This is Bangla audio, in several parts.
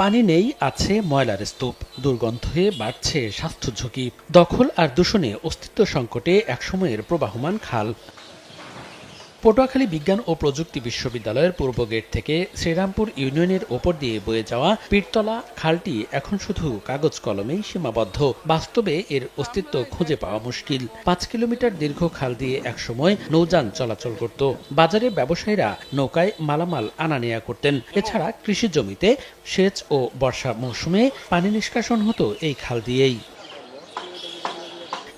পানি নেই, আছে ময়লার স্তূপ, দুর্গন্ধে বাড়ছে স্বাস্থ্য ঝুঁকি। দখল আর দূষণে অস্তিত্ব সংকটে একসময়ের প্রবাহমান খাল। পটুয়াখালী বিজ্ঞান ও প্রযুক্তি বিশ্ববিদ্যালয়ের পূর্ব গেট থেকে শ্রীরামপুর ইউনিয়নের ওপর দিয়ে বয়ে যাওয়া পীরতলা খালটি এখন শুধু কাগজ কলমেই সীমাবদ্ধ। বাস্তবে এর অস্তিত্ব খুঁজে পাওয়া মুশকিল। ৫ কিলোমিটার দীর্ঘ খাল দিয়ে একসময় নৌযান চলাচল করত। বাজারে ব্যবসায়ীরা নৌকায় মালামাল আনা নেয়া করতেন। এছাড়া কৃষি জমিতে সেচ ও বর্ষা মৌসুমে পানি নিষ্কাশন হতো এই খাল দিয়েই।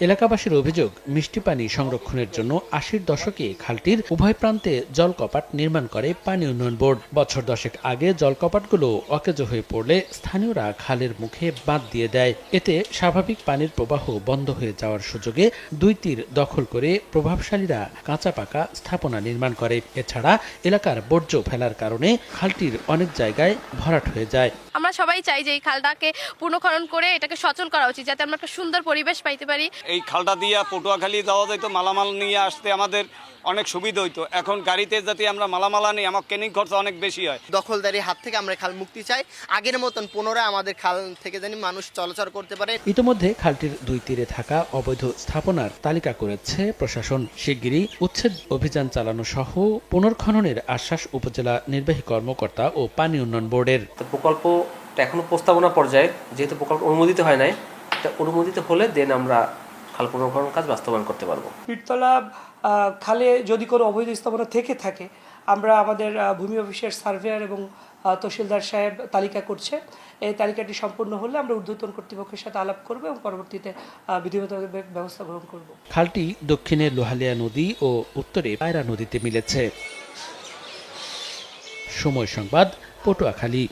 এলাকাবাসীর অভিযোগ, মিষ্টি পানি সংরক্ষণের জন্য ৮০-র দশকে খালটির উভয় প্রান্তে জলকপাট নির্মাণ করে পানি উন্নয়ন বোর্ড। বছর দশেক আগে জলকপাটগুলো অকেজো হয়ে পড়লে স্থানীয়রা খালের মুখে বাঁধ দিয়ে দেয়। এতে স্বাভাবিক পানির প্রবাহ বন্ধ হয়ে যাওয়ার সুযোগে দুই তীর দখল করে প্রভাবশালীরা কাঁচা পাকা স্থাপনা নির্মাণ করে। এছাড়া এলাকার বর্জ্য ফেলার কারণে খালটির অনেক জায়গায় ভরাট হয়ে যায়। আমরা সবাই চাই যে এই খালটাকে পুনঃখনন করে এটাকে সচল করা উচিত, যাতে আমরা একটা সুন্দর পরিবেশ পাইতে পারি। এই খালটা দিয়ে পটুয়াখালী যাওয়া যেত, মালামাল নিয়ে আসতে আমাদের অনেক সুবিধা হইতো। এখন গাড়িতে যাতে আমরা মালামাল আনি, আমার কেনিং খরচ অনেক বেশি হয়। দখলদারি হাত থেকে আমরা খাল মুক্তি চাই। আগের মতন পুনরায় আমাদের খাল থেকে জানি মানুষ চলাচল করতে পারে। ইতিমধ্যে খালটির দুই তীরে থাকা অবৈধ স্থাপনার তালিকা করেছে প্রশাসন। শিগগিরই উচ্ছেদ অভিযান চালানো সহ পুনর্খননের আশ্বাস উপজেলা নির্বাহী কর্মকর্তা ও পানি উন্নয়ন বোর্ডের। প্রকল্পটা এখনো প্রস্তাবনা পর্যায়ে, যেহেতু প্রকল্প অনুমোদিত হয় নাই, এটা অনুমোদিত হলে দেন আমরা খাল পুনর্খনন কাজ বাস্তবায়ন করতে পারবো। পীরতলা খালে যদি কোনো অবৈধ স্থাপনা থেকে থাকে, আমরা আমাদের ভূমি অফিসের সার্ভেয়ার এবং তহসিলদার সাহেব তালিকা করছে। এই তালিকাটি সম্পূর্ণ হলে আমরা ঊর্ধ্বতন কর্তৃপক্ষের সাথে আলাপ করব এবং পরবর্তীতে বিধিগত ব্যবস্থা গ্রহণ করব। খালটি দক্ষিণে লোহালিয়া নদী ও উত্তরে পায়রা নদীতে মিলেছে। সময় সংবাদ, পটুয়াখালী।